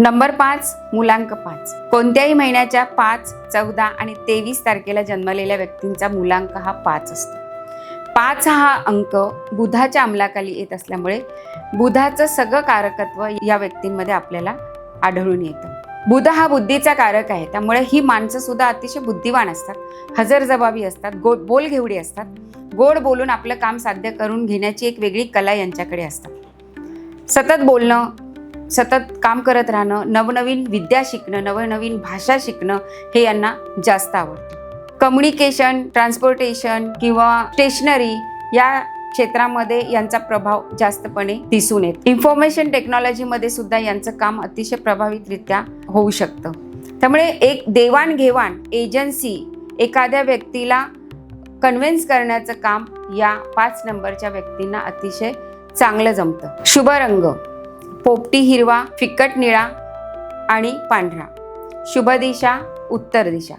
Number 5 मुलांक 5. कोणत्याही महिन्याच्या 5, 14 आणि 23 तारखेला जन्मलेल्या व्यक्तींचा मुलांक हा 5 असतो. 5 हा अंक बुधाच्या अंमलाखाली येत असल्यामुळे बुधाचं सगळं कारकत्व या व्यक्तींमध्ये आपल्याला आढळून येतं. बुध हा बुद्धीचा कारक आहे, त्यामुळे ही माणसं सुद्धा अतिशय बुद्धिवान असतात, हजरजबाबी असतात, बोलघेवडी असतात. गोड बोलून आपलं काम साध्य करून घेण्याची एक वेगळी कला यांच्याकडे असतात. सतत बोलणं, सतत काम करत राहणं, नवनवीन विद्या शिकणं, नवनवीन भाषा शिकणं हे यांना जास्त आवडतं. कम्युनिकेशन, ट्रान्सपोर्टेशन किंवा स्टेशनरी या क्षेत्रामध्ये यांचा प्रभाव जास्तपणे दिसून येतो. इन्फॉर्मेशन टेक्नॉलॉजीमध्ये सुद्धा यांचं काम अतिशय प्रभावितरित्या होऊ शकतं. त्यामुळे एक देवाणघेवाण एजन्सी एखाद्या व्यक्तीला कन्व्हिन्स करण्याचं काम या 5 नंबरच्या व्यक्तींना अतिशय चांगलं जमतं. शुभ रंग पोपटी हिरवा, फिकट निळा आणि पांढरा. शुभ दिशा उत्तर दिशा.